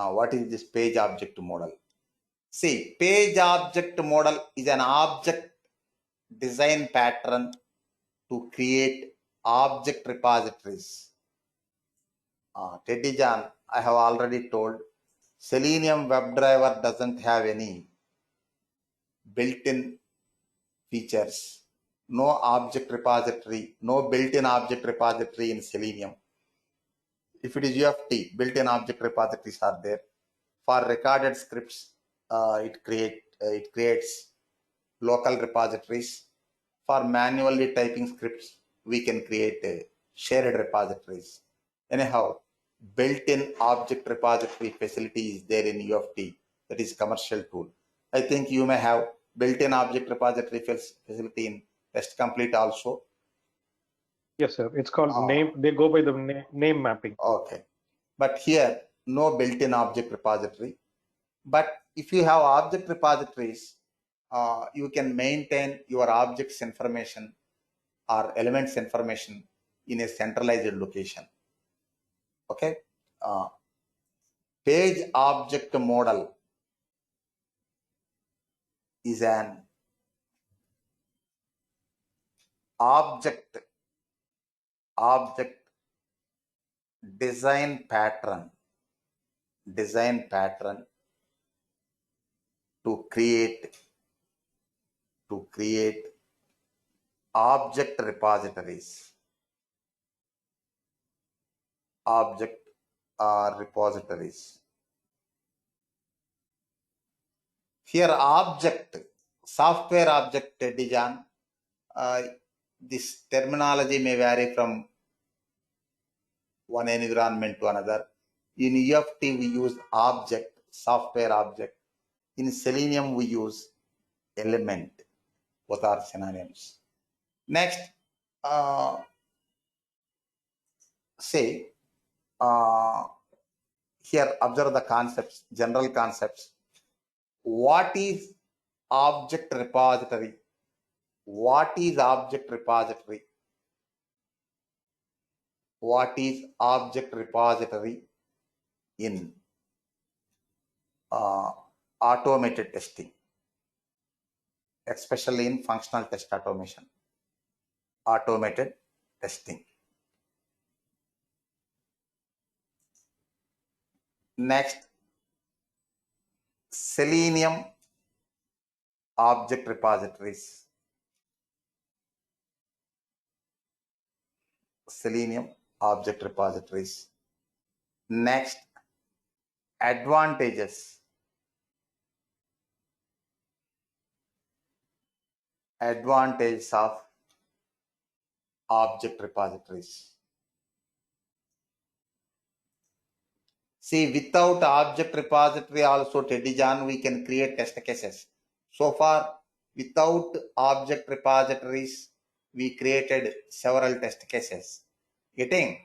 What is this page object model? See, page object model is an object design pattern to create object repositories. Teddy John, I have already told, Selenium WebDriver doesn't have any built-in features. No object repository, no built-in object repository in Selenium. If it is UFT, built-in object repositories are there. For recorded scripts, it creates local repositories. For manually typing scripts, we can create shared repositories. Anyhow, built-in object repository facility is there in UFT. That is commercial tool. I think you may have built-in object repository facility in Test Complete also. Yes, sir. It's called name. They go by the name mapping. Okay. But here, no built-in object repository. But if you have object repositories, you can maintain your objects information or elements information in a centralized location. Okay. Page object model is an object design pattern to create object repositories. Here object, software object design, this terminology may vary from one environment to another. In UFT we use object, software object. In Selenium we use element. Both are synonyms. Next, here observe the concepts, general concepts. What is object repository? What is object repository? What is object repository in automated testing, especially in functional test automation, automated testing. Next, Selenium object repositories. Selenium object repositories. Next, advantages. Advantages of object repositories. See, without object repository also, Teddy John, we can create test cases. So far, without object repositories, we created several test cases. Getting?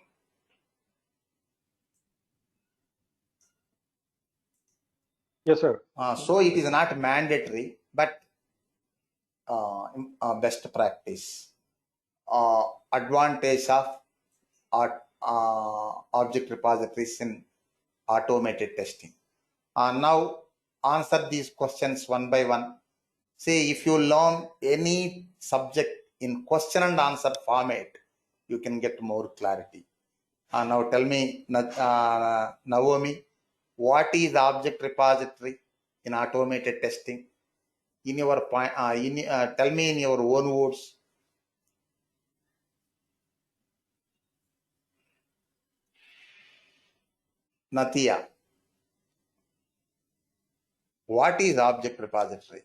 Yes, sir. So it is not mandatory, but best practice. Advantage of object repositories in automated testing. Now answer these questions one by one. See, if you learn any subject in question and answer format, you can get more clarity. Now tell me, Naomi, what is object repository in automated testing? In your point, tell me in your own words. Natia, what is object repository?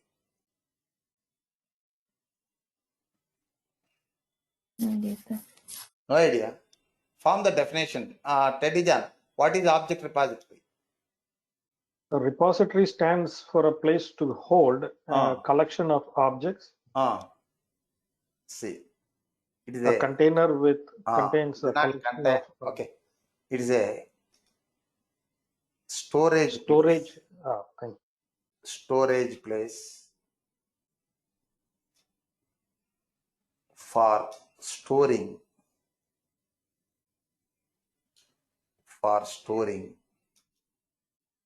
No idea, sir. No idea. Form the definition. Teddy John, what is object repository? A repository stands for a place to hold a collection of objects. See, it is a container with contains a collection of. Okay, it is a storage place for storing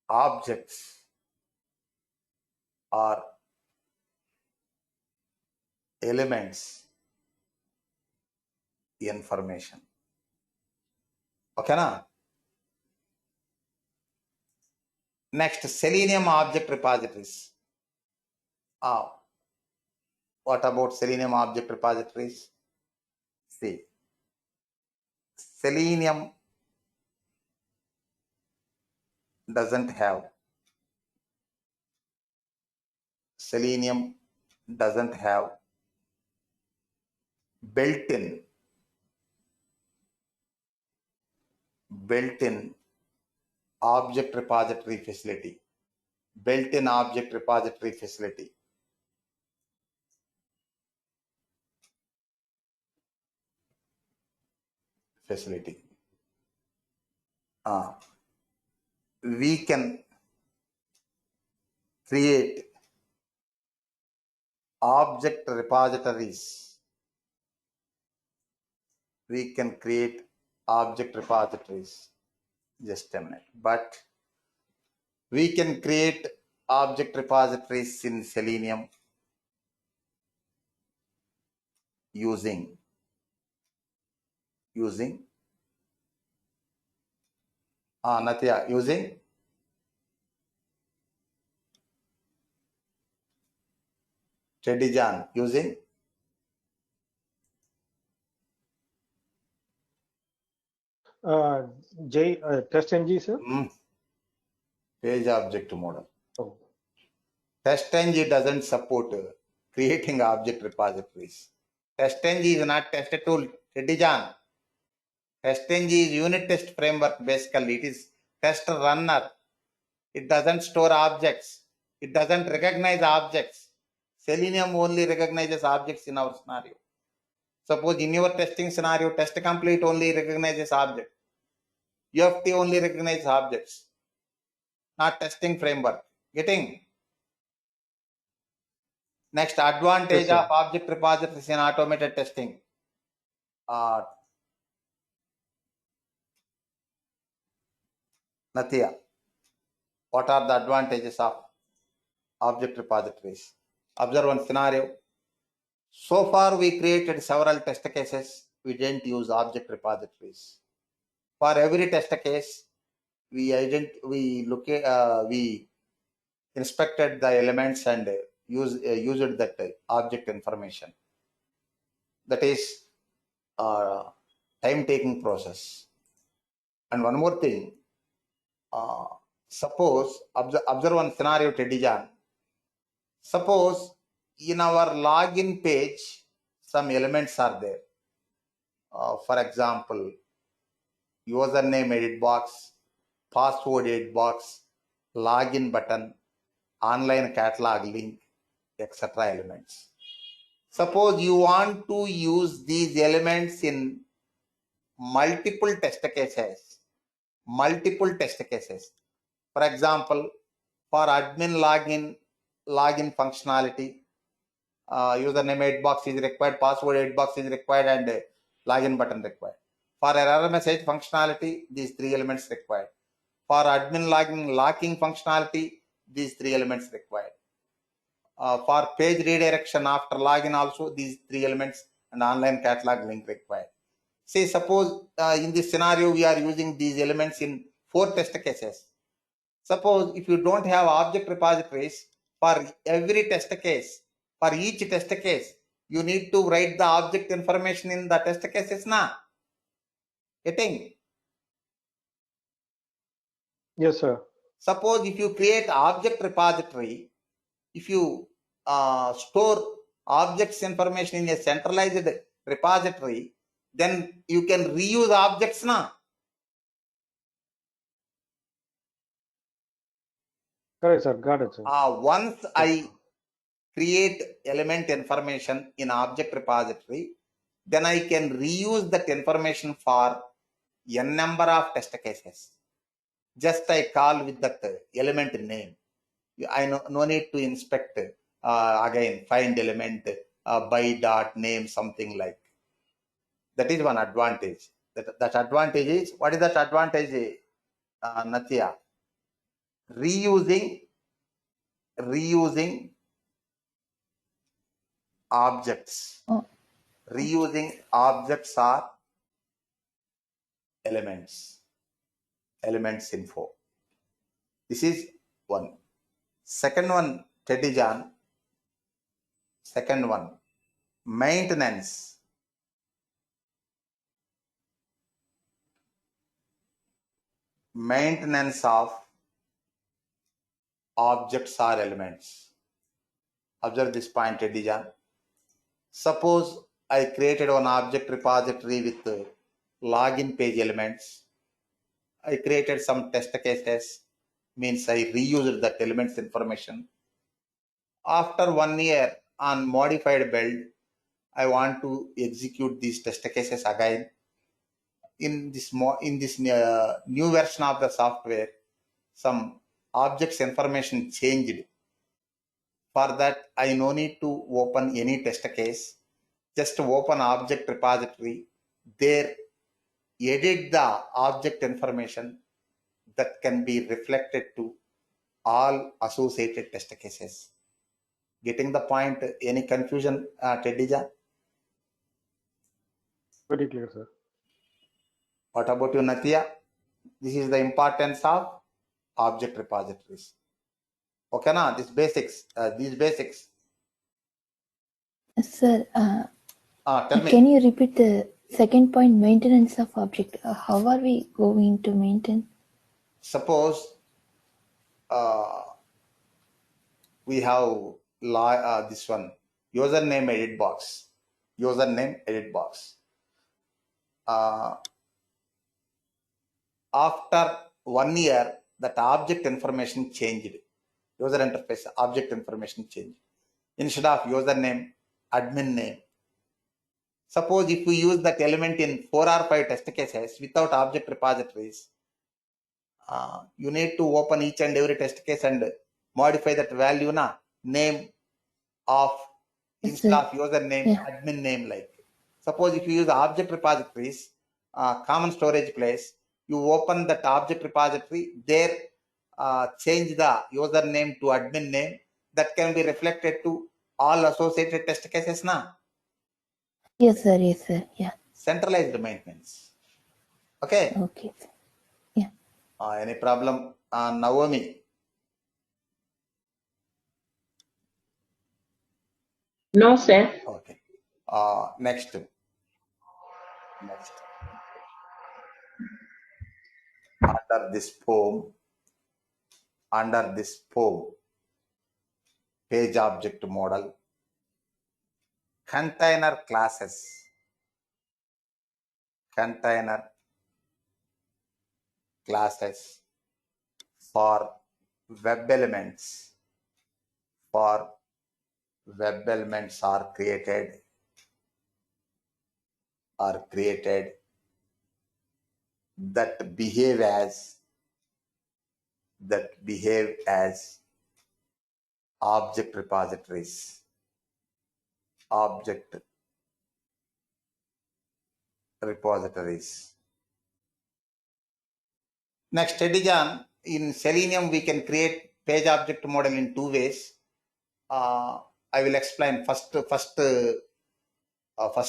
objects or elements information. Okay, na? Next, Selenium object repositories. What about Selenium object repositories? See, Selenium doesn't have built-in object repository facility. Built-in object repository facility. We can create object repositories. Just a minute. But we can create object repositories in Selenium using Natya, using Teddy John, using TestNG, sir. Page object model. Oh. TestNG doesn't support creating object repositories. TestNG is not test tool, Teddy John. TestNG is unit test framework basically. It is test runner. It doesn't store objects. It doesn't recognize objects. Selenium only recognizes objects in our scenario. Suppose in your testing scenario, test complete only recognizes object. UFT only recognizes objects, not testing framework. Getting? Next, advantage of object repositories in automated testing. Natya, what are the advantages of object repositories? Observe one scenario. So far, we created several test cases. We didn't use object repositories. For every test case, we inspected the elements and used that object information. That is time-taking process. And one more thing. Suppose observe one scenario, Teddy John. Suppose in our login page, some elements are there. For example, username edit box, password edit box, login button, online catalog link, etc. elements. Suppose you want to use these elements in multiple test cases. For example, for admin login functionality, username edit box is required, password edit box is required, and login button required. For error message functionality, these three elements required. For admin locking functionality, these three elements required. For page redirection after login also, these three elements and online catalog link required. Say suppose in this scenario, we are using these elements in 4 test cases. Suppose if you don't have object repositories for every test case, for each test case, you need to write the object information in the test cases now. Getting? Yes, sir. Suppose if you create object repository, if you store objects information in a centralized repository, then you can reuse objects now. Correct, sir. Got it, sir. Once I create element information in object repository, then I can reuse that information for n number of test cases. Just I call with that element name. I no need to inspect again, find element by dot name, something like. That is one advantage. That advantage is, what is that advantage, Natya? reusing objects. Oh. Reusing objects are elements info. This is one. Second one, Teddy John. Second one, maintenance. Maintenance of objects or elements. Observe this point, Teddy John. Suppose I created one object repository with login page elements. I created some test cases, means I reused that elements information. After 1 year on modified build, I want to execute these test cases again. In this new version of the software, some objects information changed. For that, I no need to open any test case. Just open object repository. There, edit the object information that can be reflected to all associated test cases. Getting the point? Any confusion, Tedija? Very clear, sir. What about you, Natya? This is the importance of object repositories. Okay, na? These basics. Sir, Tell me. can you repeat the second point, maintenance of object? How are we going to maintain? Suppose we have this one, username edit box. After 1 year, that object information changed. User interface object information changed. Instead of username, admin name. Suppose if we use that element in 4 or 5 test cases without object repositories, you need to open each and every test case and modify that value name of instead of username, admin name. Like suppose if you use object repositories, common storage place, you open that object repository, there change the username to admin name, that can be reflected to all associated test cases now. Yes, sir. Yeah. Centralized maintenance. Okay. Okay. Yeah. Any problem, Naomi? No, sir. Okay. Next. Under this poem, page object model, container classes, for web elements, are created that behave as object repositories. Next, Teddy John, in Selenium we can create page object model in 2 ways. I will explain first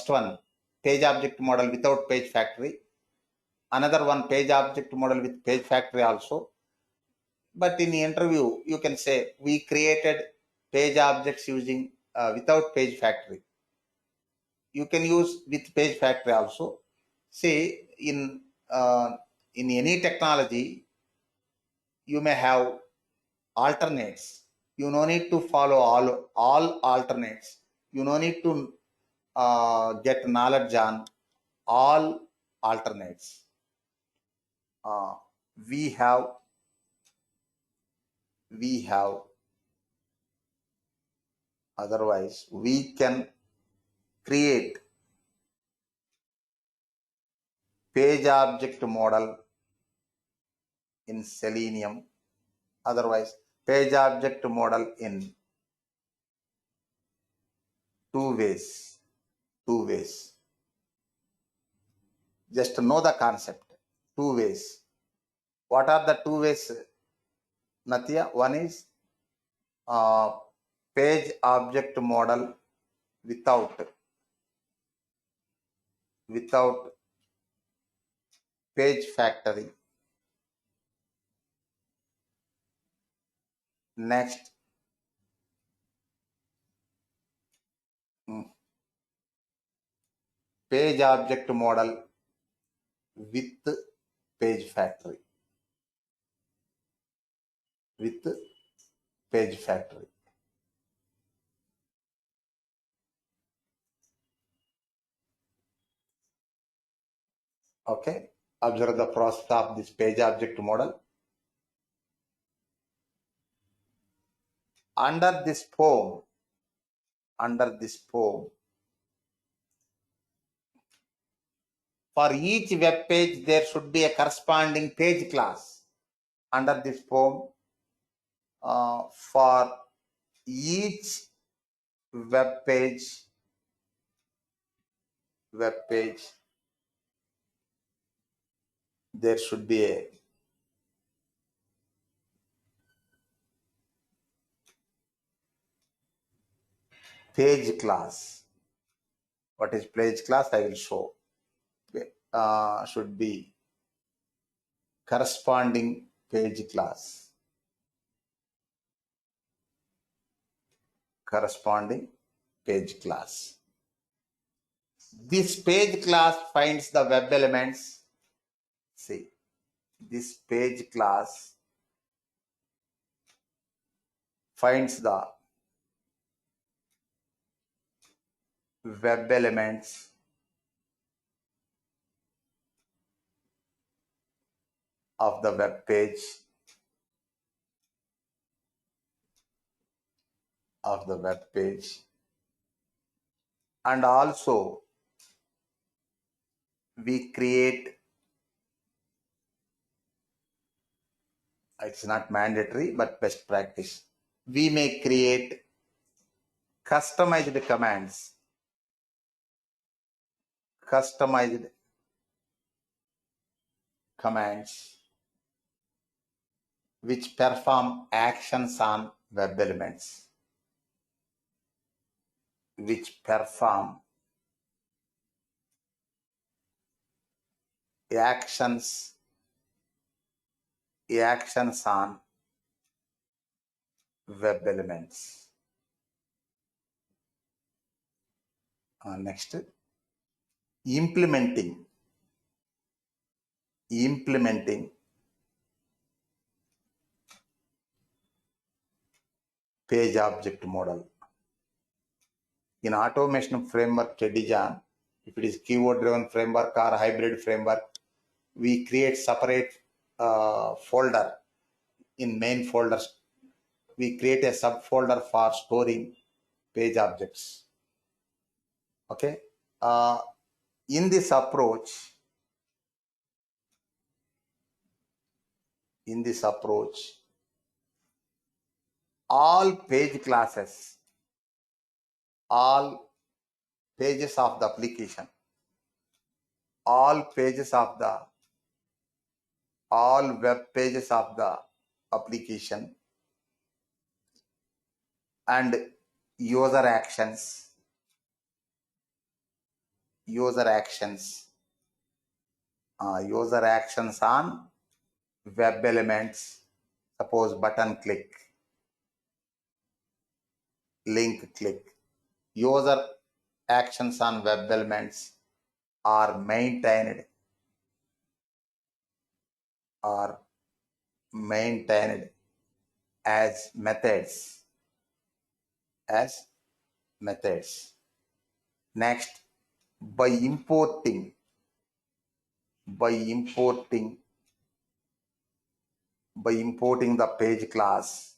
one, page object model without page factory. Another one, page object model with page factory also. But in the interview, you can say we created page objects using without page factory. You can use with page factory also. Say in any technology, you may have alternates. You no need to follow all alternates. You no need to get knowledge on all alternates. We have otherwise we can create page object model in Selenium. Otherwise, page object model in 2 ways. Just know the concept. 2 ways. What are the 2 ways? Natya, one is page object model without page factory. Next, page object model with page factory. With page factory. Okay, observe the process of this page object model. Under this form, for each web page, there should be a corresponding page class. Under this form, for each web page, there should be a page class. What is page class? I will show. Should be corresponding page class. Corresponding page class. This page class finds the web elements. See, this page class finds the web elements of the web page and also we create, it's not mandatory but best practice, we may create customized commands which perform actions on web elements. Which perform actions on web elements. Next, implementing page object model. In automation framework Teddyjan, if it is keyword driven framework or hybrid framework, we create separate folder. In main folders, we create a subfolder for storing page objects. Okay. In this approach, all page classes, all pages of the application, all web pages of the application and user actions on web elements, suppose button click, link click, user actions on web elements are maintained as methods. Next, by importing the page class,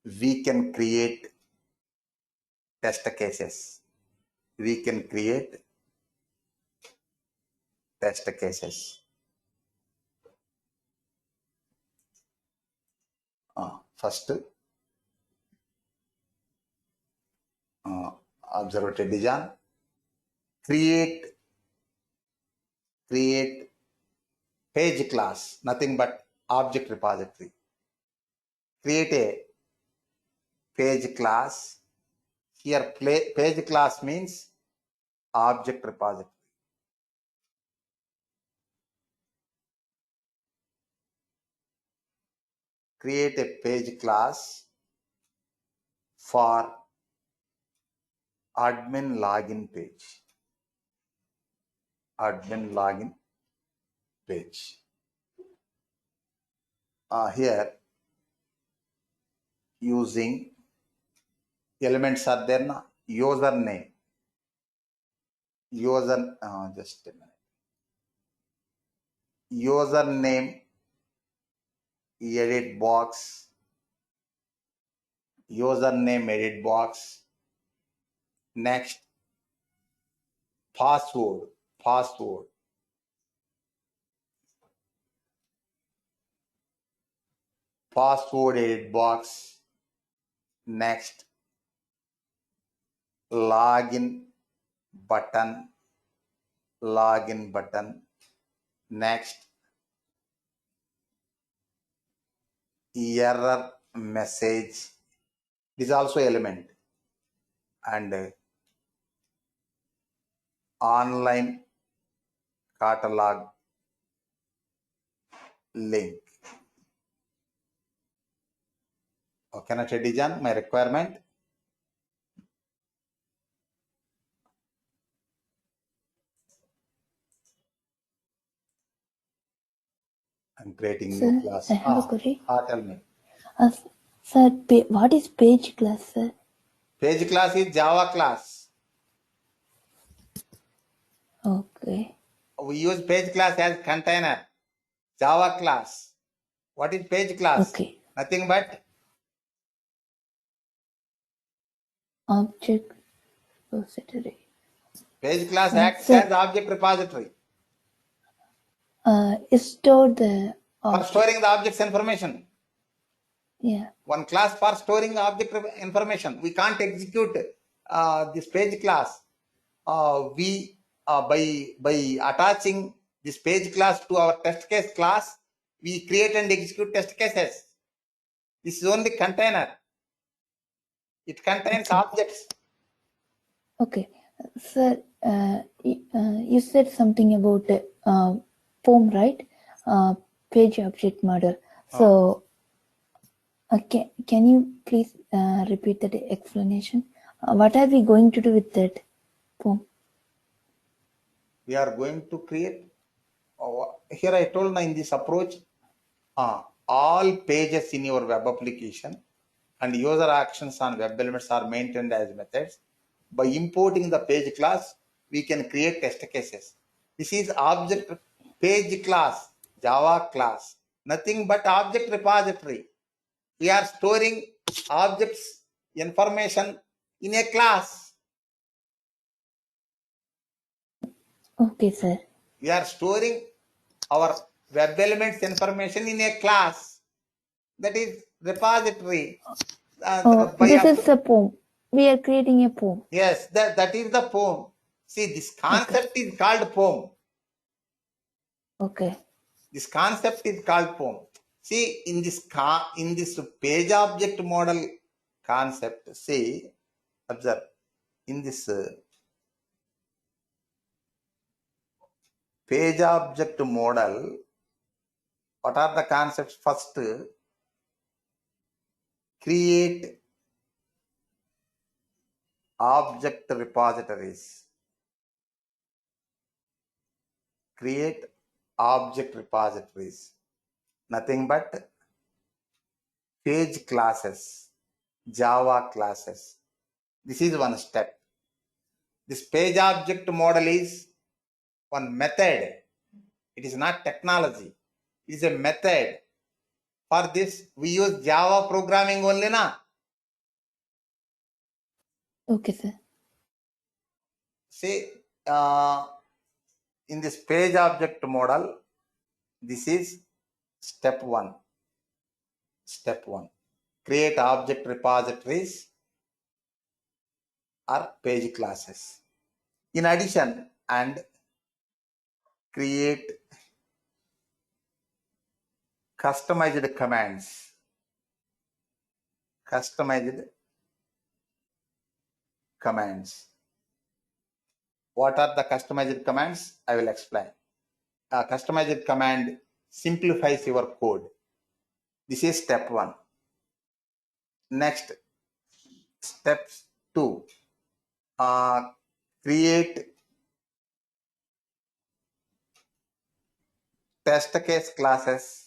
we can create test cases. First, observe Teddyjan. Create page class, nothing but object repository. Create a page class. Here page class means object repository. Create a page class for admin login page. Admin login page. Here using elements are there now. Username. Just a minute. Username edit box. Username edit box. Next, password. Password edit box. Next, login button. Next, error message. This is also element. And online catalog link. Okay, na Chedijan, my requirement. I'm creating Sir, new class. I have a query. Tell me. Sir, what is page class, sir? Page class is Java class. Okay. We use page class as container. Java class. What is page class? Okay. Nothing but Object repository. page class acts sir, as object repository Store the for object. storing the object's information. Yeah. One class for storing object information. We can't execute this page class. By attaching this page class to our test case class, we create and execute test cases. This is only container. It contains objects. Okay. Sir, you said something about POM, right? Page object model. So, can you please repeat that explanation? What are we going to do with that POM? We are going to create. Here I told in this approach, all pages in your web application and user actions on web elements are maintained as methods. By importing the page class, we can create test cases. This is object page class, Java class, nothing but object repository. We are storing objects information in a class. Okay, sir. We are storing our web elements information in a class. That is repository. This is a POM. We are creating a POM. Yes, that is the POM. See, this concept is called POM. Okay. This concept is called POM. See, in this page object model concept, see, observe, in this page object model, what are the concepts? First, create object repositories. Create object repositories. Nothing but page classes, Java classes. This is one step. This page object model is one method. It is not technology. It is a method. For this, we use Java programming only, na? Okay, sir. See, in this page object model, this is step one. Step one. Create object repositories or page classes. In addition, and create customized commands. Customized commands. What are the customized commands? I will explain. A customized command simplifies your code. This is step 1. Next, step 2. Create test case classes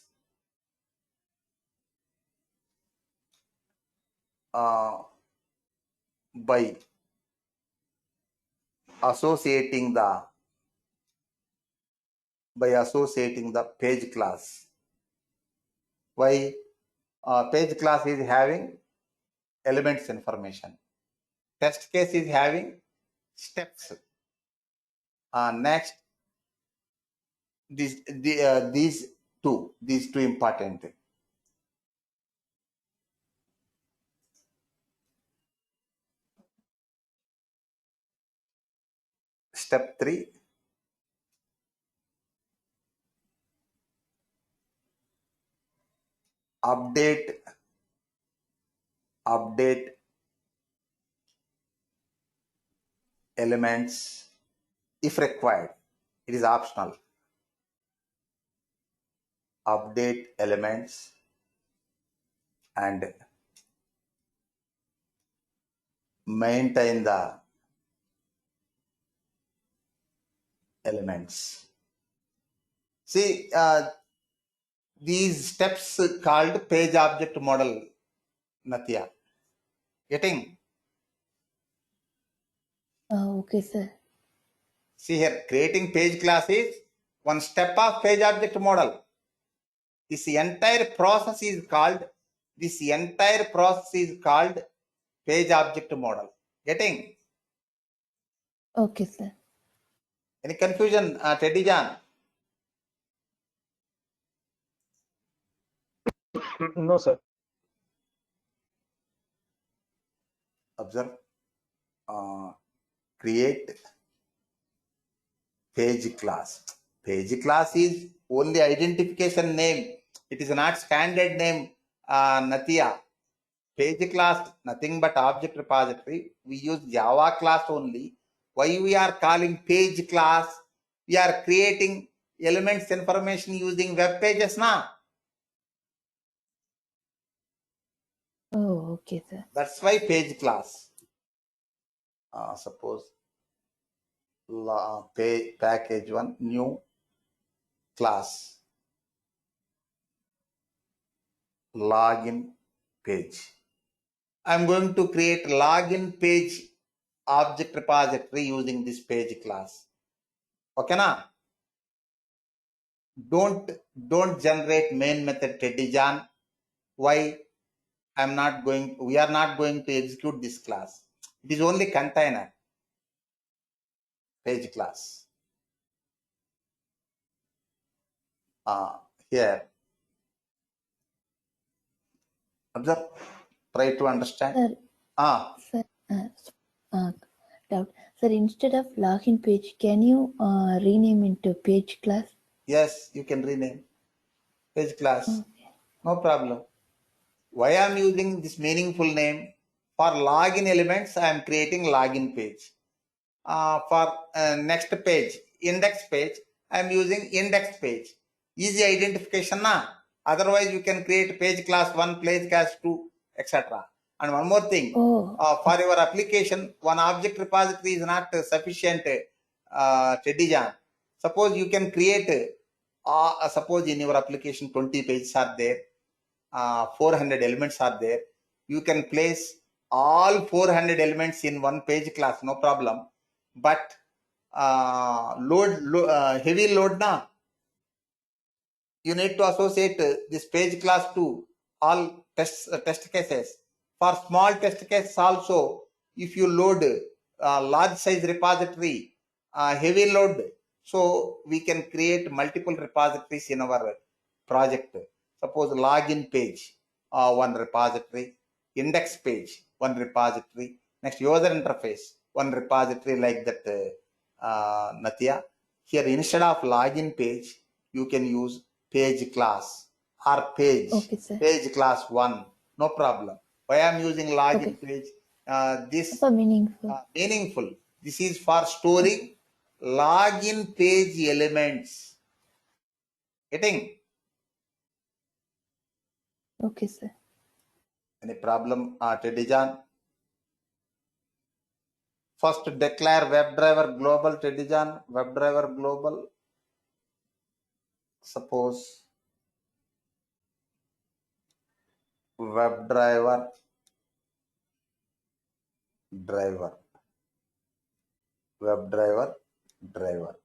by associating the page class. Why? Page class is having elements information. Test case is having steps. Next, these two important. Step 3. Update elements if required. It is optional. Update elements and maintain the elements. See, these steps called page object model, Natya. Getting? Okay, sir. See here, creating page class is one step of page object model. This entire process is called page object model. Getting? Okay, sir. Any confusion, Teddy John? No, sir. Observe. Create page class. Page class is only identification name. It is not standard name, Natya. Page class, nothing but object repository. We use Java class only. Why we are calling page class? We are creating elements information using web pages now. Oh, okay, sir. That's why page class. Suppose package 1 new class login page. I'm going to create login page object repository using this page class. Okay na? Don't generate main method, Teddy John. Why? We are not going to execute this class. It is only container page class. Here. Observe. Try to understand. Sir, doubt. Sir, instead of login page, can you rename into page class? Yes, you can rename page class. Okay. No problem. Why I am using this meaningful name? For login elements, I am creating login page. For next page, index page, I am using index page. Easy identification na. Otherwise, you can create page class 1, page class 2, etc. And one more thing, for your application, one object repository is not sufficient, Teddy John. Suppose you can create, suppose in your application 20 pages are there, 400 elements are there. You can place all 400 elements in one page class, no problem. But heavy load na, you need to associate this page class to all test cases. For small test cases also, if you load large size repository, heavy load, so we can create multiple repositories in our project. Suppose login page, one repository, index page, one repository, next user interface, one repository, like that, Natya. Here, instead of login page, you can use page class or page. Okay, sir. Page class 1. No problem. Why I am using login Okay. page? This For meaningful. meaningful. This is for storing login page elements. Getting? Okay, sir. Any problem, Teddy John? First declare WebDriver global, Teddy John. WebDriver global. Suppose WebDriver driver. WebDriver driver.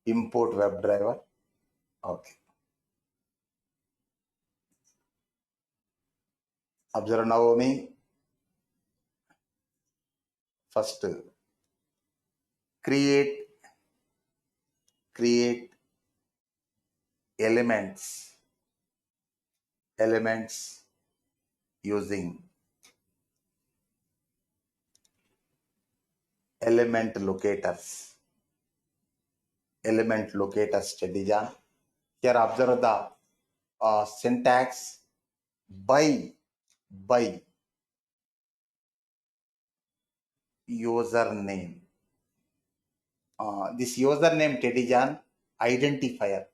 Import WebDriver. Okay. Observe Naomi. First create elements using element locators. Study John. Here observe the syntax by username. This username, Teddy John, identifier.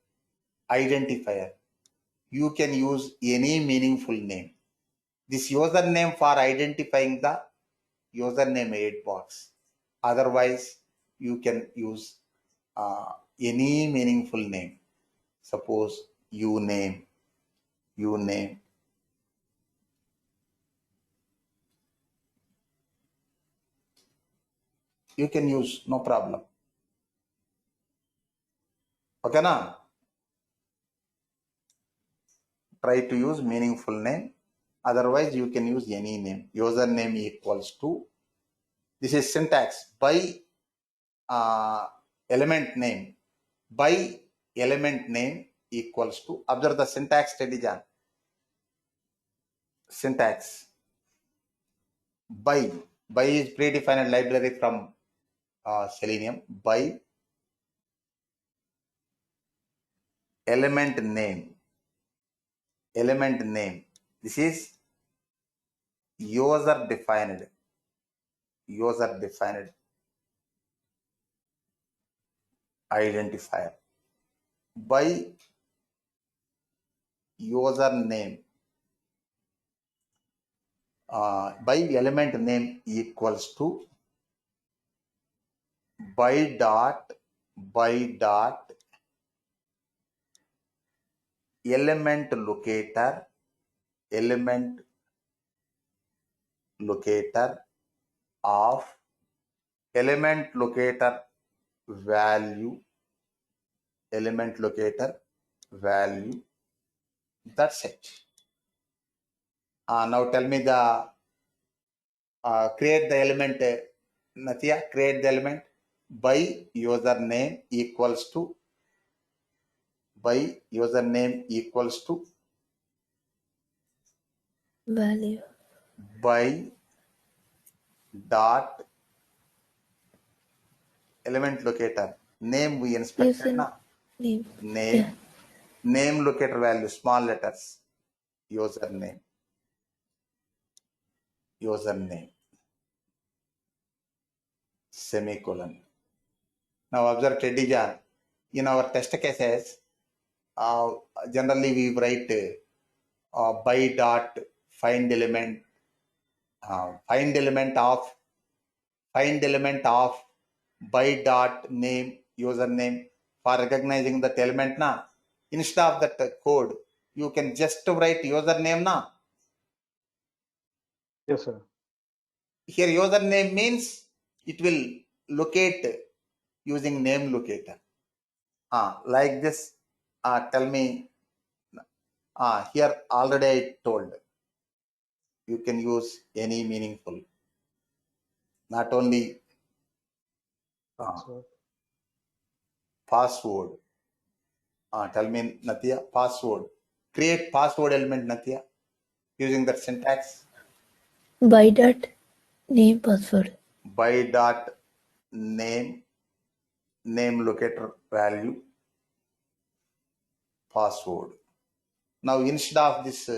You can use any meaningful name. This username for identifying the username edit box. Otherwise, you can use any meaningful name. Suppose uname. You can use, no problem. Okay, na? Try to use meaningful name. Otherwise, you can use any name. Username equals to, this is syntax, by element name. By element name equals to, observe the syntax, Teddy John. Syntax. By is predefined library from Selenium. By element name. This is user defined identifier. By username, by element name equals to by dot element locator of element locator value. That's it. Now tell me the create the element, Natia, create the element. By username equals to Value. by dot element locator name. We inspected na Name. name locator value, small letters, username semicolon. Now observe, Teddy John, in our test cases, generally we write by dot find element of by dot name username for recognizing that element na. Instead of that code, you can just write username na. Yes, sir. Here username means it will locate using name locator. Like this. Tell me. Here already I told. You can use any meaningful. Not only password. Tell me, Natia, password. Create password element, Natia, using that syntax. By dot name password. By dot name locator value password. Now instead of this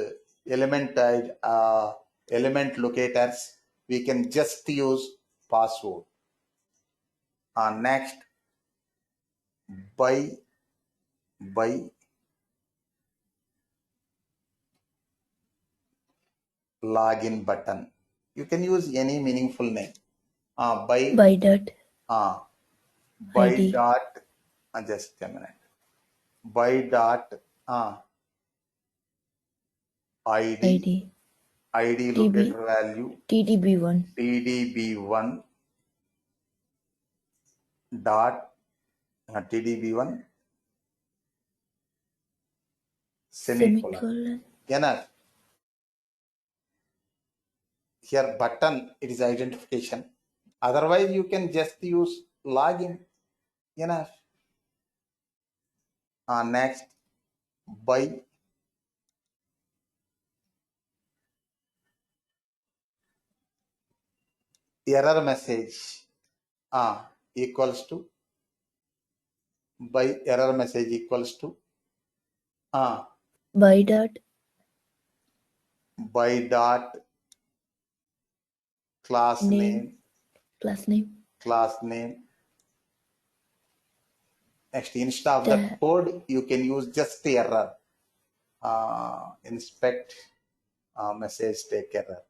element locators, we can just use password. Next, by login button. You can use any meaningful name. By dot By ID. dot, just a minute. By dot ID locator value TDB1 TDB1 dot TDB1 semicolon. Enough. Here button, it is identification. Otherwise, you can just use login. Enough. Next, by error message equals to by error message equals to by dot class name. Next, instead of that code, you can use just the error. Inspect message take error.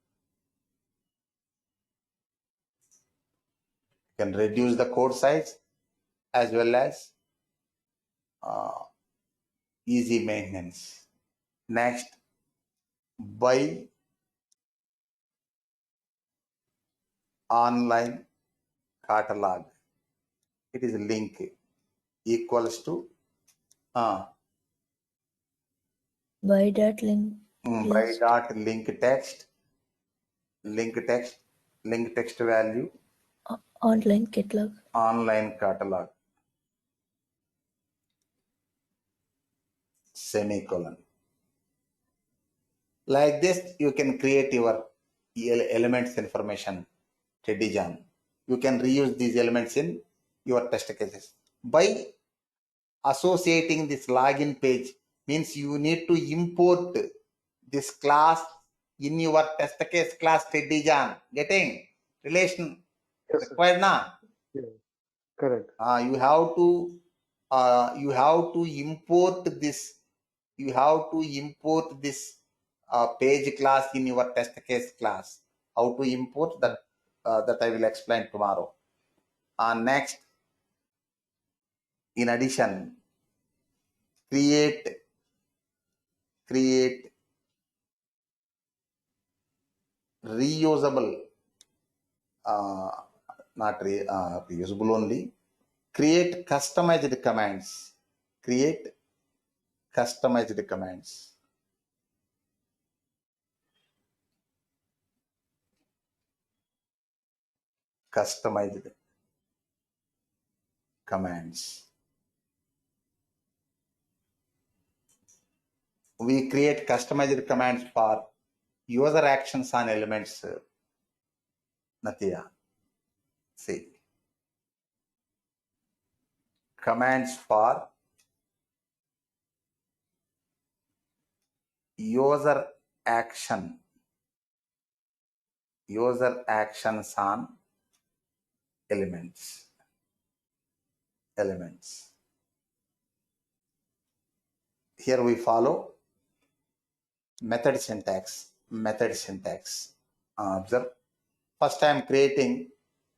You can reduce the code size as well as easy maintenance. Next, by online catalog, it is link equals to by dot link link text value online catalog semicolon. Like this, you can create your elements information, Teddy John. You can reuse these elements in your test cases. By associating this login page means you need to import this class in your test case class, Teddy John. Getting relation required now? Yeah. Correct. You have to import this. You have to import this page class in your test case class. How to import that? That I will explain tomorrow. Next, in addition, create reusable, not reusable only. Create customized commands. Customized commands. We create customized commands for user actions on elements. Natya, see, commands for user actions on elements. Here we follow method syntax. Observe. First I am creating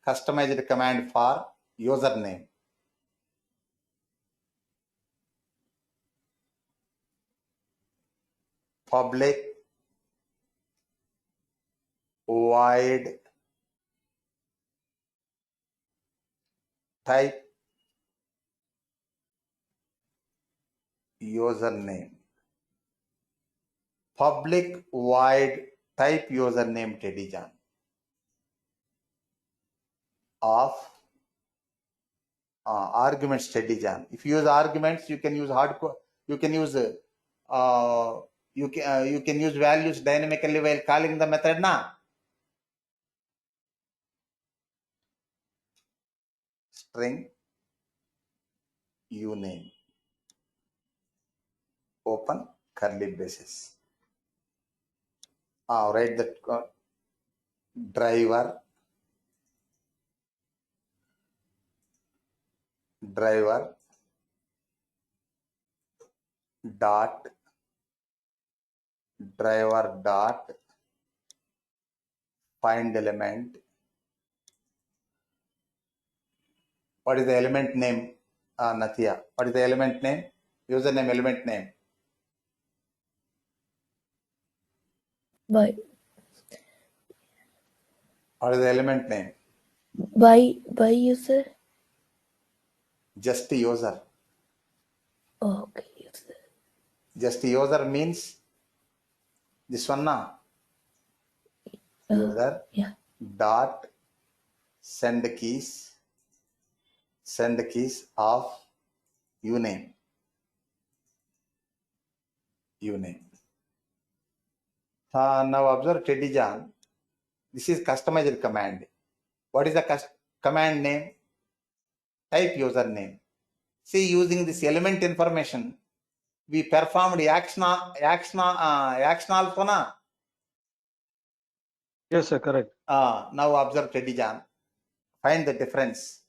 customized command for username. Public void type username. Public void type username Teddy John of arguments Teddy John. If you use arguments, you can use hardcore. You can use you can use values dynamically while calling the method now. String uname. Open curly braces. Write that driver dot find element. What is the element name, Nathia? What is the element name? Username, element name. By What is the element name? by user. Just user. Oh, okay, user. Just user means this one now. User Yeah. dot send keys of uname. Now observe Teddy John. This is customized command. What is the command name? Type username. See, using this element information, we performed action alpha na. Yes, sir, correct. Now observe Teddy John. Find the difference.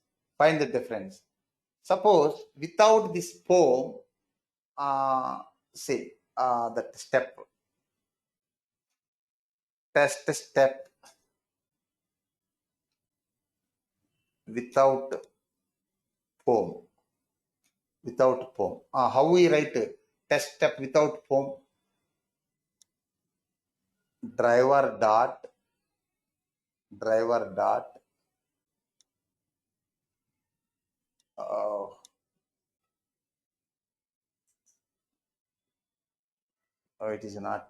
Suppose without this poem, say that step, test step without poem. How we write test step without poem? Driver dot it is not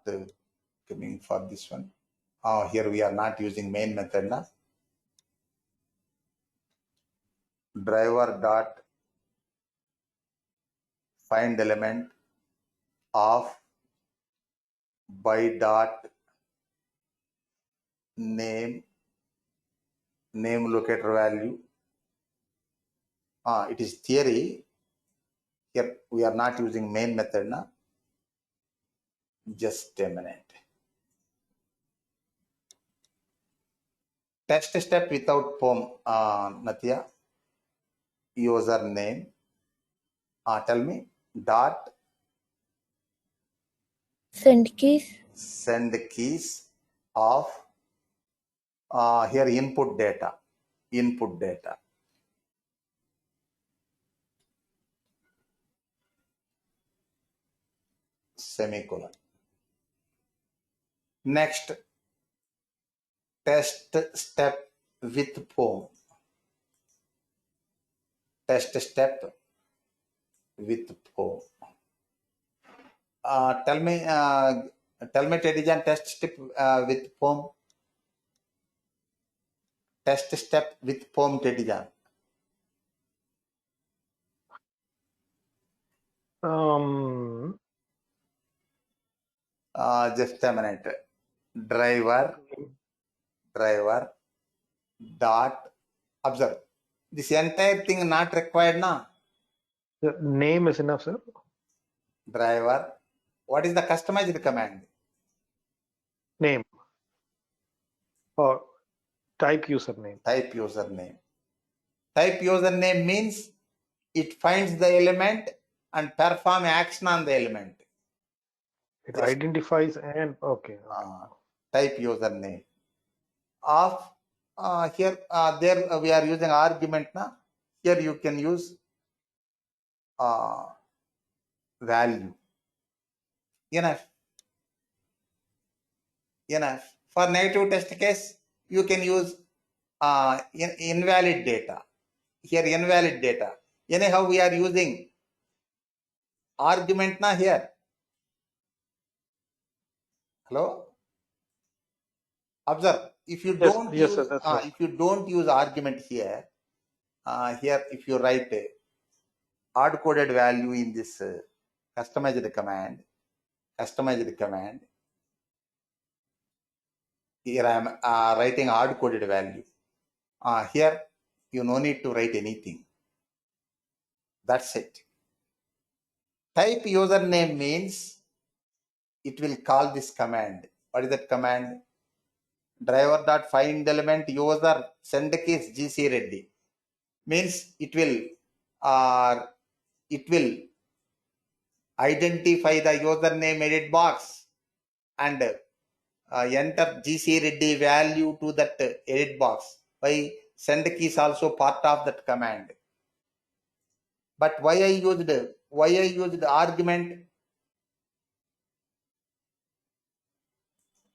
coming for this one. Here we are not using main method na. Driver dot find element of by dot name locator value. It is theory. Here we are not using main method na. Just a minute. Test step without poem, Nathia. Username. Tell me. Dot Send keys of here input data. Semicolon. Next, test step with poem. Tell me, Teddy John, test step with poem. Test step with poem, Teddy John. Just a minute. Driver dot observe. This entire thing not required na. The name is enough, sir. Driver. What is the customized command? Name or type username. Type username means it finds the element and perform action on the element. It identifies and okay. Type username of here there we are using argument na. Here you can use value. Enough. For negative test case, you can use invalid data. Here invalid data. Anyhow, we are using argument na here. Hello. Observe. If you don't use, sir, that's right. if you don't use argument here, if you write a hard-coded value in this customized command, here I am writing hard-coded value. Here you no need to write anything. That's it. Type username means it will call this command. What is that command? Driver.find element user send keys GC Reddy. Means it will identify the username edit box and enter GC Reddy value to that edit box. By send key is also part of that command. But why I used argument?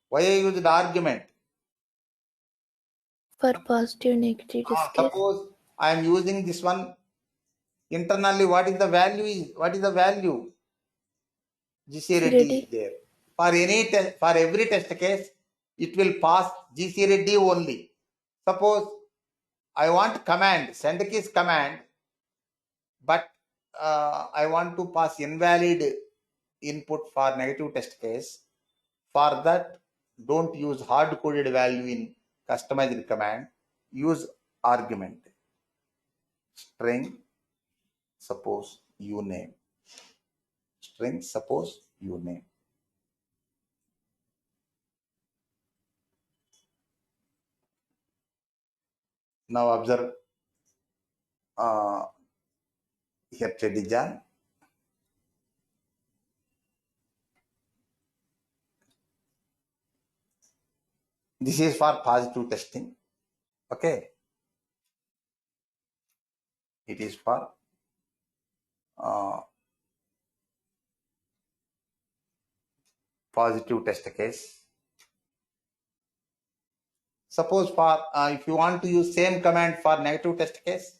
Why I used argument? For positive, negative test case. Suppose I am using this one internally. What is the value? What is the value? GC Reddy is there. For any test, for every test case, it will pass GC Reddy only. Suppose I want command, send keys command, but I want to pass invalid input for negative test case. For that, don't use hard-coded value in customized command. Use argument. String, suppose uname. String, suppose uname. Now observe here Teddy John. This is for positive testing. Okay. It is for positive test case. Suppose for if you want to use same command for negative test case,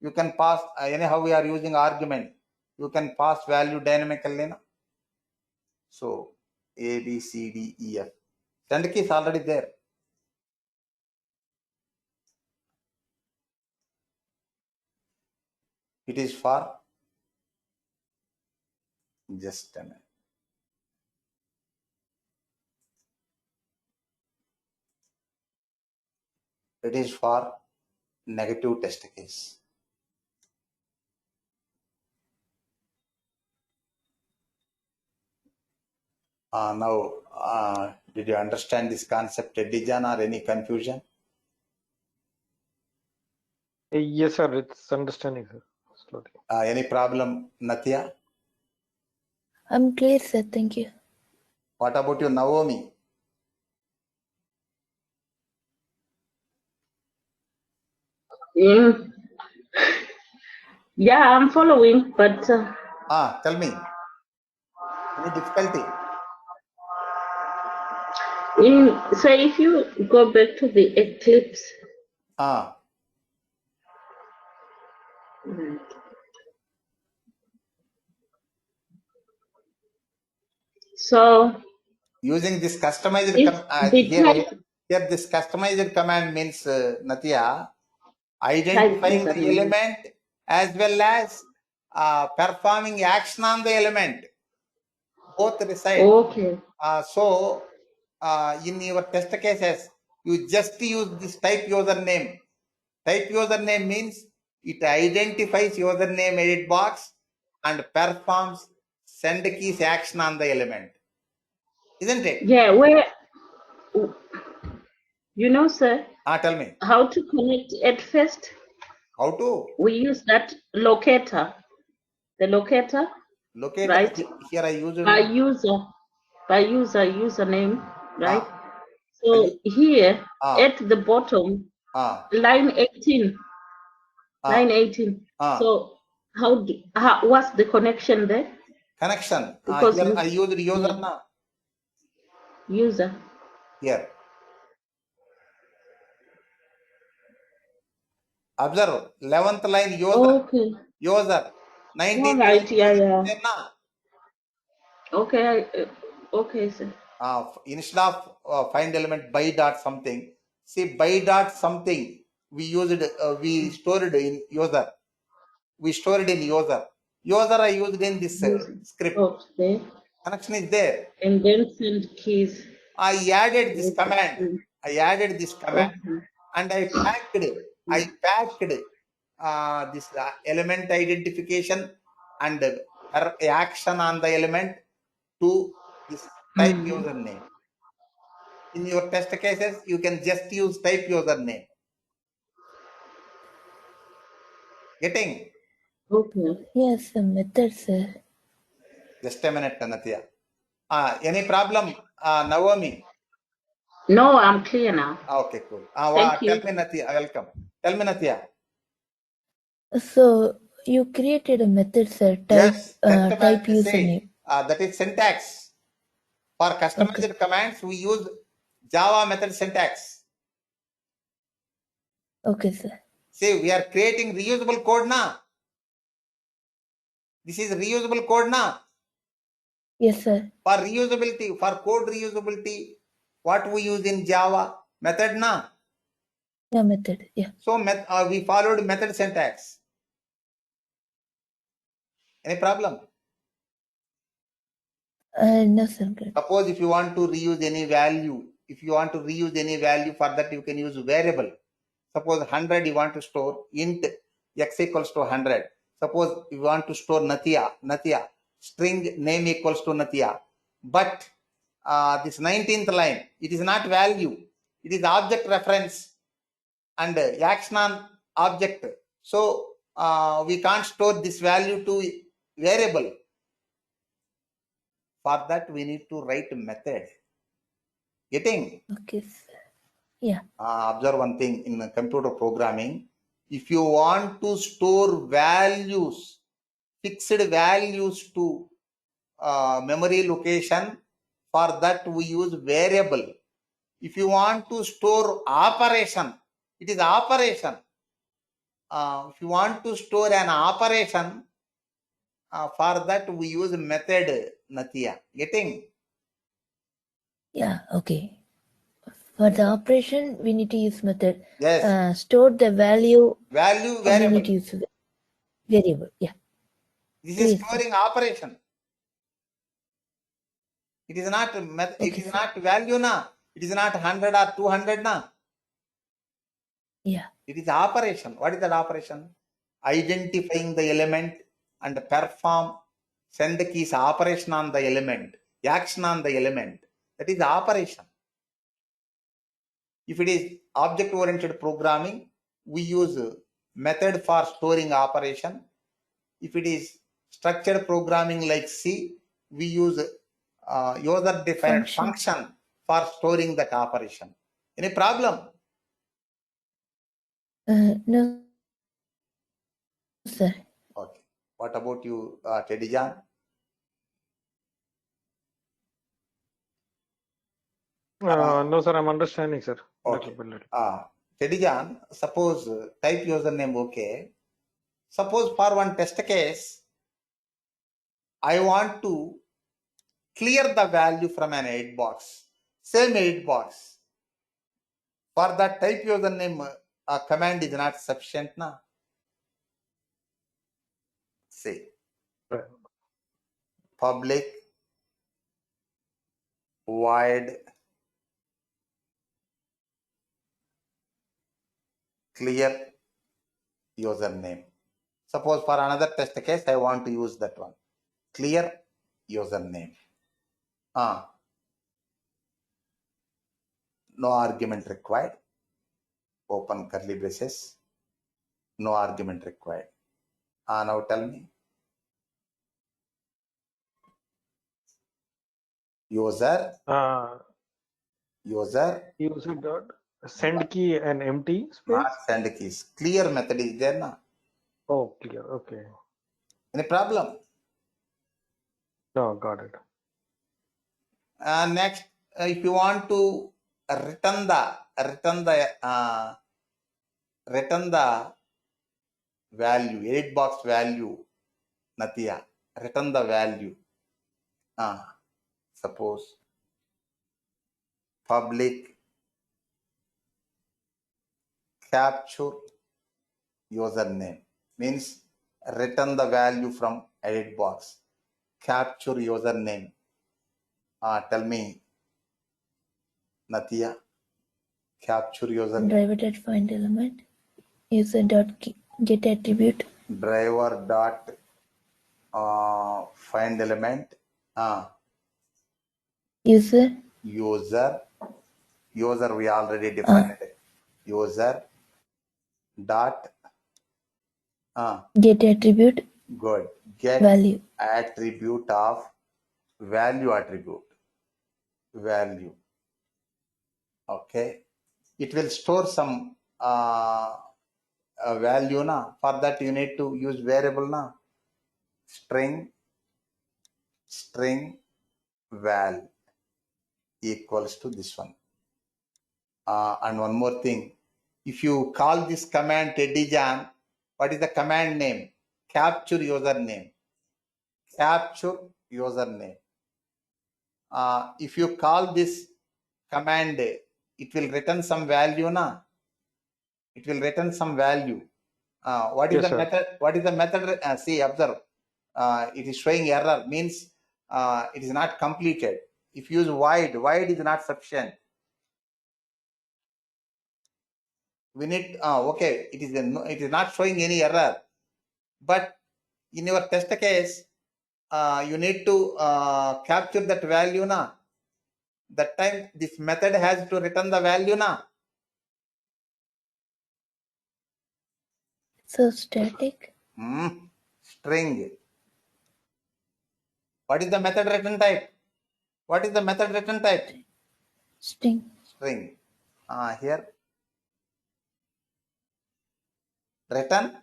you can pass anyhow we are using argument. You can pass value dynamically. So A, B, C, D, E, F. Send key is already there. It is for just a minute. It is for negative test case. Now, did you understand this concept, Dijan, or any confusion? Yes, sir. It's understanding, sir. Slowly. Any problem, Natya? I'm clear, sir. Thank you. What about you, Naomi? Yeah, I'm following, but Tell me. Any difficulty? so if you go back to the Eclipse, so using this customized here this customized command means Natya, identifying the element as well as performing action on the element. Both reside. Okay. So in your test cases, you just use this type username. Type username means it identifies username edit box and performs send keys action on the element. Isn't it? Yeah, where, sir. Tell me. How to connect at first? How to? We use that locator. The locator. Locator. Right. Here I use it. By username, right? So here at the bottom, line 18. Line 18. So what's the connection there? Connection. Because here I use the user now. User. Here. Observe 11th line user. Okay. User. 19th right, line. Yeah. Okay. Okay, sir. Instead of find element by dot something, see by dot something we used we stored in user. We store it in user. User I used in this script. Okay. Connection is there. And then send keys. I added this command. And I packed this element identification and action on the element to this type username. In your test cases, you can just use type username. Getting? Okay. Yes, the method, sir. Just a minute, Natya. Any problem, Naomi? No, I'm clear now. Okay, cool. Thank you. Tell me, Natya. Welcome. Tell me, Natya. So you created a method, sir. Yes, Type say username. that is syntax. For customized commands, we use Java method syntax. Okay, sir. See, we are creating reusable code now. This is reusable code now. Yes, sir. For reusability, for code reusability, what we use in Java? Method na. Yeah, method. Yeah. So we followed method syntax. Any problem? No, sir. Good. Suppose if you want to reuse any value, for that you can use variable. Suppose 100 you want to store, int x equals to 100. Suppose you want to store Natya, string name equals to Natya. But this 19th line, it is not value, it is object reference and action on object. So we can't store this value to variable. For that we need to write method. Getting? Okay, sir. Yeah. Observe one thing in computer programming. If you want to store values, fixed values to memory location, for that we use variable. If you want to store operation, it is operation. If you want to store an operation, for that we use method, Natya. Getting? Yeah. Okay. For the operation, we need to use method. Yes. Store the value. Value We variable. need to use variable. Yeah. This Please, is storing operation. It is not it is not value na. It is not 100 or 200 na. Yeah. It is operation. What is that operation? Identifying the element and perform send keys operation on the element, action on the element. That is operation. If it is object oriented programming, we use method for storing operation. If it is structured programming like C, we use user defined function for storing that operation. Any problem? No, sir. Okay. What about you, Teddy John? No, sir, I'm understanding, sir. Okay. Little. Teddy John, suppose type username okay. Suppose for one test case, I want to clear the value from an 8 box. Same 8 box. For that type username, command is not sufficient now. Say public void clear username. Suppose for another test case, I want to use that one. Clear username. No argument required. Open curly braces. No argument required. Now tell me. User dot send key and empty space. not send keys. Clear method is there now. Oh, clear. Okay. Any problem? No, got it. Next, if you want to return the value, 8 box value, Natya, return the value. Suppose public capture username means return the value from 8 box. Capture username. Tell me, Natya. Capture username. Driver dot find element. User dot get attribute. Driver dot find element. User. User we already defined. User dot Get attribute good. Get value. attribute of value attribute. Value. Okay. It will store some value na. For that you need to use variable na. String val equals to this one. And one more thing, if you call this command teddyjan, what is the command name? Capture username. Capture username. If you call this command, it will return some value na. It will return some value. What is Yes, the sir. method? What is the method? See, observe. It is showing error, means it is not completed. If you use void is not sufficient. We need okay, it is not showing any error, but in your test case you need to capture that value na. That time this method has to return the value na. So static. String. What is the method return type? What is the method return type? String. String. Here return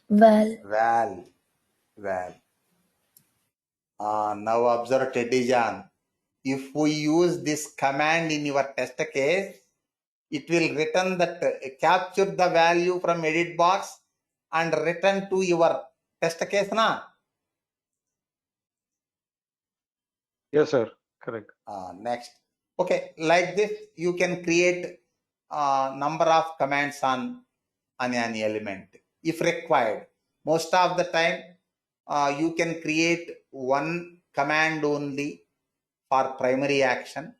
Val. Now observe teddyjan. If we use this command in your test case, it will return that capture the value from edit box and return to your test case na. Yes, sir. Correct. Next. Okay, like this you can create number of commands on an element if required. Most of the time you can create one command only for primary action.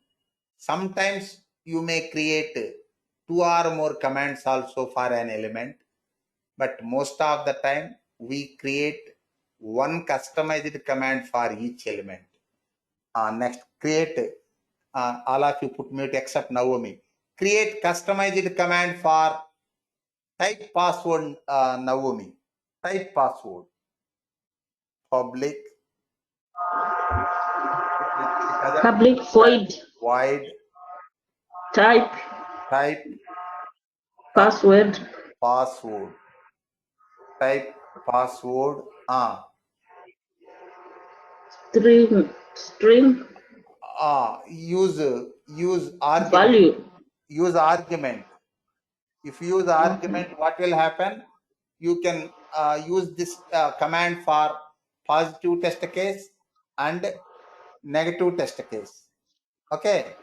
Sometimes you may create 2 or more commands also for an element, but most of the time we create one customized command for each element. Next, create, all of you put mute except Naomi. Create customized command for type password, Naomi. Type password. Public. Public void. Void. Type. Password. Password. Type password. String. Use argument. Value. Use argument. If you use argument, what will happen? You can use this command for positive test case and negative test case. Okay.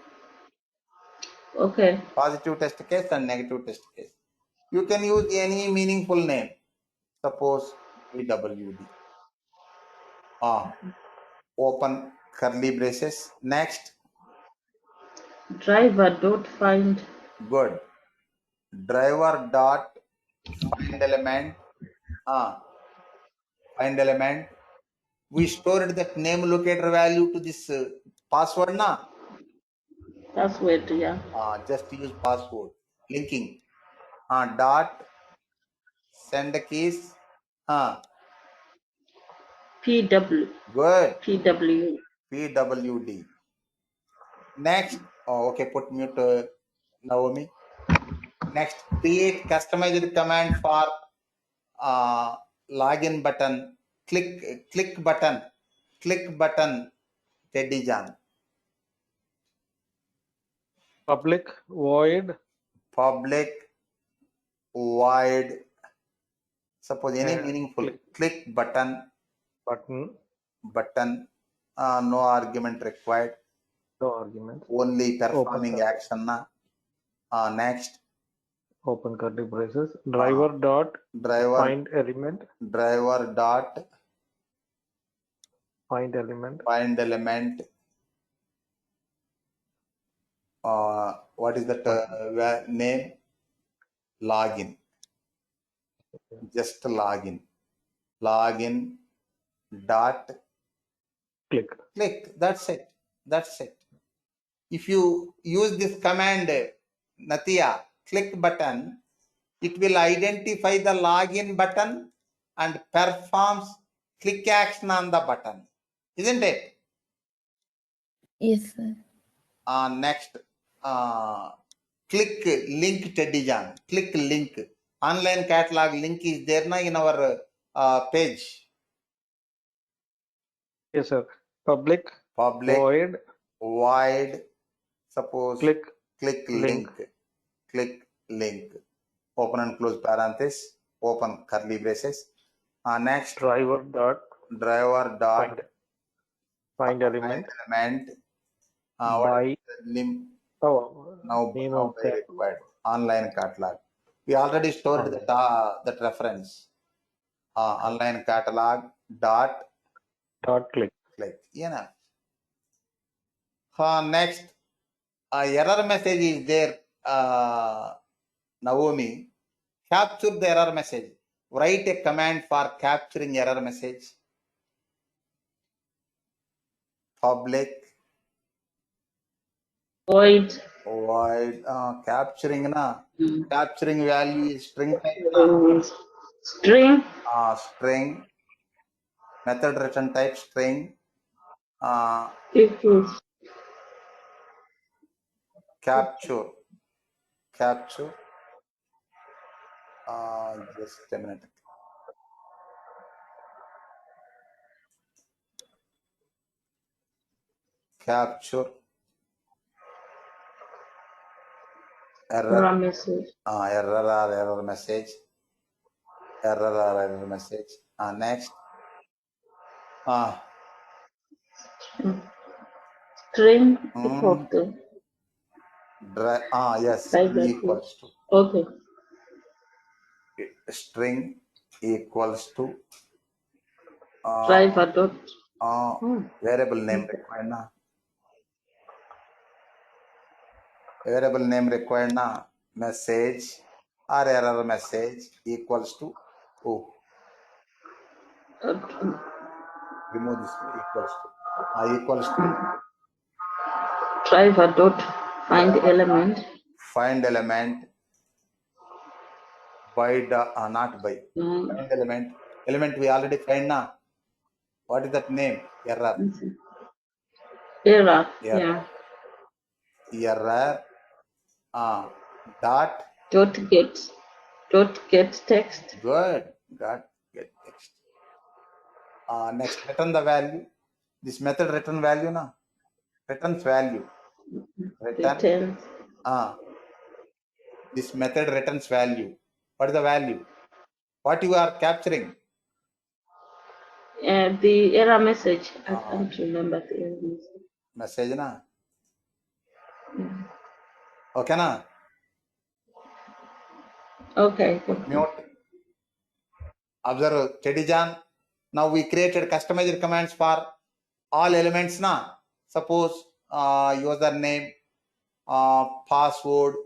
Okay. Positive test case and negative test case. You can use any meaningful name. Suppose PWD. Open curly braces. Next. Driver dot find. Good. Driver dot find element. Find element. We stored that name locator value to this password na. Password, yeah. Just use password. Linking. Dot send keys. PW. Good. PW. PWD. Next. Okay, put mute Naomi. Next, create customized command for login button. Click button. Teddyjan. Public void. Public void. Suppose any meaningful. Click button. Button. No argument required. No argument. Only performing action na. Next. Open curly braces. Driver dot find element. Driver dot find element. Find element. What is that name? Login. Just login. Login dot Click. Click. That's it. That's it. If you use this command, Natia, click button, it will identify the login button and performs click action on the button. Isn't it? Yes, sir. Next, click link Teddyjan. Click link. Online catalog link is there na in our page. Yes, sir. Public Public void suppose click click link. click link, open and close parenthesis, open curly braces. Next, driver dot find element element. by What is the name? oh, Now name of by that required online catalog. We already stored that reference. Online catalog dot click. click. Next, error message is there. Naomi, capture the error message. Write a command for capturing error message. Public void capturing capturing value is string type string string, method return type string, equals capture just a minute. Capture error message. Error message. Next, String equal to yes, equals to okay. string equals to Driver dot variable name required na. Variable name required na. Message or error message equals to remove this equals to driver dot find element by not by find element we already find na. What is that name? Error yeah error dot get text. Good. Got get text. Next, return the value. This method return value na. Returns value. Return. This method returns value. What is the value? What you are capturing? The error message. I can't remember the error message. Message na. Okay na. Okay. Mute. Observe, Teddyjan. Now we created customized commands for all elements na. Suppose username, password,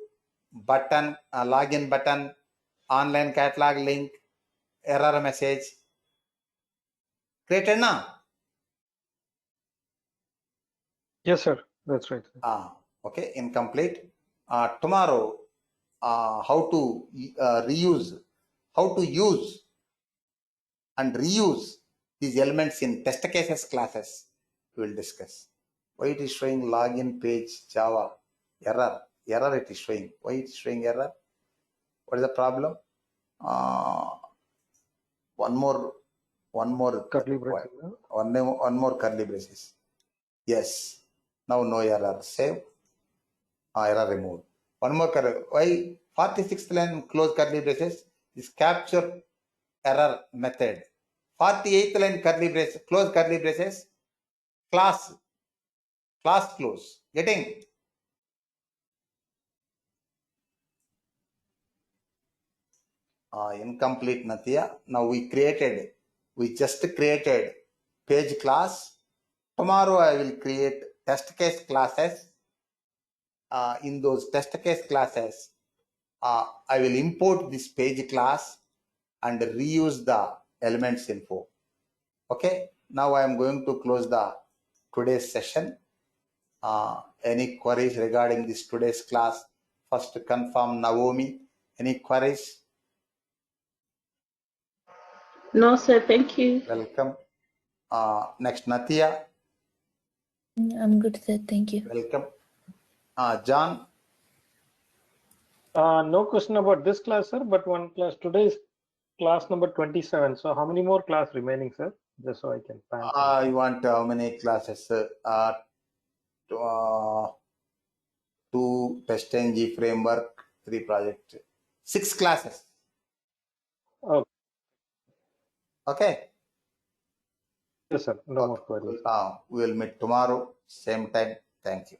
button, login button, online catalog link, error message. Created na? Yes, sir. That's right. Okay, incomplete. Tomorrow, how to use and reuse these elements in test cases classes we will discuss. Why it is showing login page Java error it is showing. Why it is showing error? What is the problem? One more Curly braces. one more curly braces. Yes. Now no error. Save. Error removed. One more curly. Why 46th line close curly braces is capture error method. 48th line curly braces, close curly braces, class close. Getting? Incomplete Natia. Now we just created page class. Tomorrow I will create test case classes. In those test case classes, I will import this page class and reuse the elements info. Okay. Now I am going to close the today's session. Any queries regarding this today's class? First confirm Naomi. Any queries? No, sir. Thank you. Welcome. Next Natia. I'm good, sir. Thank you. Welcome. John. No question about this class, sir, but one class. Today is class number 27. So how many more class remaining, sir? Just so I can plan. You want how many classes? 2 TestNG framework, 3 project, 6 classes. Okay. Okay. Yes, sir. No more queries. We will meet tomorrow, same time. Thank you.